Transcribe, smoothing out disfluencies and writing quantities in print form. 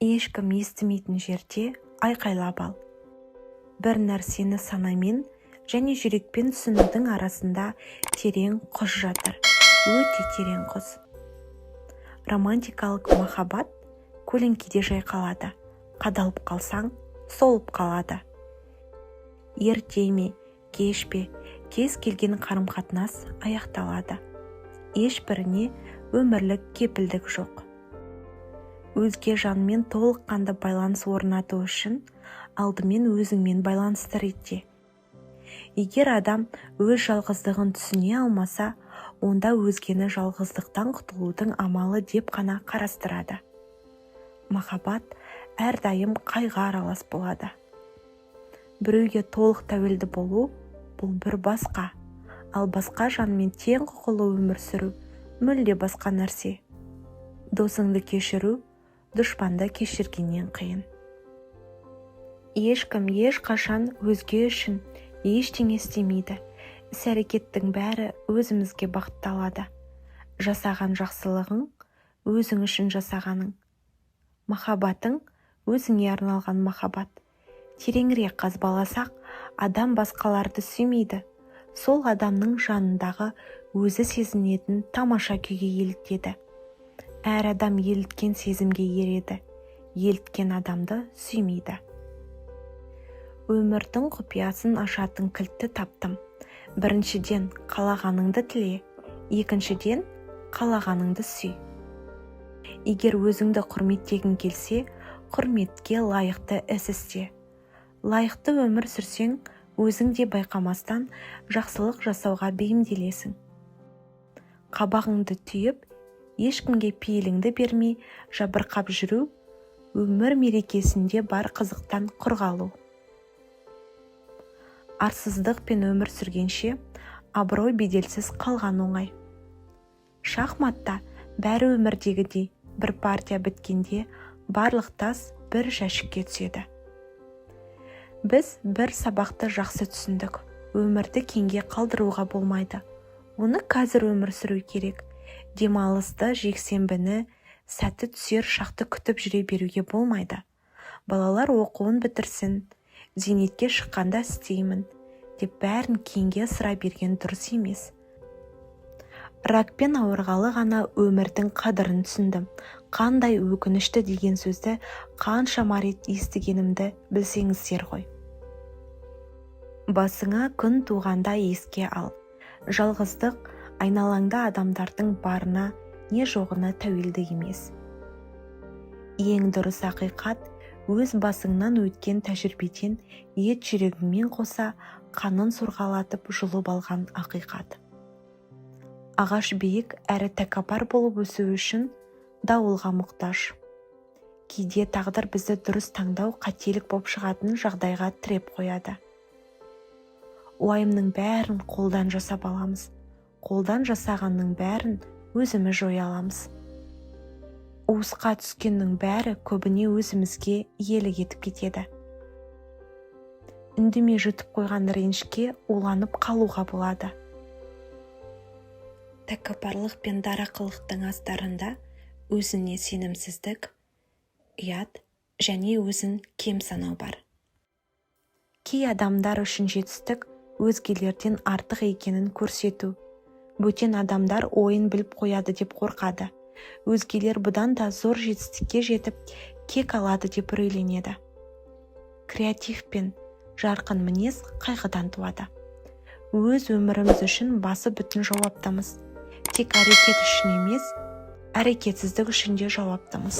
Ешкім естімейтін жерде айқайлап ал. Бір нәрсені санамен және жүрекпен түсінудің арасында терең құз жатыр, өте терең құз. Романтикалық махаббат көлеңкеде жайқалады, қадалып қалсаң, солып қалады. Ерте ме, кеш пе, кез келген қарым-қатынас аяқталады. Ешбіріне өмірлік кепілдік жоқ. Өзге жанмен толыққанды байланыс орнату үшін алдымен өзіңмен байланысты ретте. Егер адам өз жалғыздығын түсіне алмаса, онда өзгені жалғыздықтан құтылудың амалы деп қана қарастырады. Махаббат әрдайым қайғы аралас болады. Біреуге толық тәуелді болу бұл бір басқа, ал басқа жанмен тең құқылы өмір сүру мүлде басқа нәрсе. Досыңды кешіру дұшпанды кешіргеннен қиын. Ешкім ешқашан өзге үшін ештеңе істемейді. Іс-әрекеттің бәрі өзімізге бағытталады. Жасаған жақсылығың өзің үшін жасағаның. Махаббатың өзіңе арналған махаббат. Тереңірек қазбаласақ, адам басқаларды сүймейді. Сол адамның жанындағы өзі сезінетін тамаша күйге елітеді. Әр адам еліткен сезімге ереді, еліткен адамды сүймейді. Өмірдің құпиясын ашатын кілтті таптым. Біріншіден, қалағаныңды тіле, екіншіден, қалағаныңды сүй. Егер өзіңді құрметтегің келсе, құрметке лайықты іс істе. Лайықты өмір сүрсең, өзің де байқамастан жақсылық жасауға бейімделесің. Қабағыңды түйіп, ешкімге пейіліңді бермей жабырқап жүру өмір мерекесінде бар қызықтан құр қалу. Арсыздықпен өмір сүргенше абырой беделсіз қалған оңай. Шахматта бәрі өмірдегідей бір партия біткенде барлық тас бір жәшікке түседі. Біз бір сабақты жақсы түсіндік. Өмірді кеңге қалдыруға болмайды. Оны қазір өмір сүру керек. Демалысты, жексенбіні, сәті түсер шақты күтіп жүре беруге болмайды. Балалар оқуын бітірсін, зейнетке шыққанда істеймін деп бәрін кейінге ысыра берген дұрыс емес. Ракпен ауырғалы ғана өмірдің қадірін түсіндім. Қандай өкінішті деген сөзді қаншама рет естігенімді білсеңіздер ғой. Басыңа күн туғанда еске ал. Жалғыздық айналаңда адамдардың барына не жоғына тәуелді емес. Ең дұрыс ақиқат өз басыңнан өткен тәжірибеден ет жүрегіңмен қоса қанын сорғалатып жұлып алған ақиқат. Ағаш биік әрі тәкаппар болып өсу үшін дауылға мұқтаж. Кейде тағдыр бізді дұрыс таңдау қателік болып шығатын жағдайға тіреп қояды. Уайымның бәрін қолдан жасап аламыз. Қолдан жасағанның бәрін өзіміз жоя аламыз. Уысқа түскеннің бәрі көбіне өзімізге иелік етіп кетеді. Үндемей жұтып қойған ренішке уланып қалуға болады. Тәкаппарлық пен дарақылықтың астарында өзіне сенімсіздік, ұят және өзін кем санау бар. Кей адамдар үшін жетістік өзгелерден артық екенін көрсету. Бөтен адамдар ойын біліп қояды деп қорқады. Өзгелер бұдан да зор жетістікке жетіп, кек алады деп үрейленеді. Креатив пен жарқын мінез қайғыдан туады. Өз өміріміз үшін басы бүтін жауаптамыз. Тек әрекет үшін емес, әрекетсіздік үшін де жауаптамыз.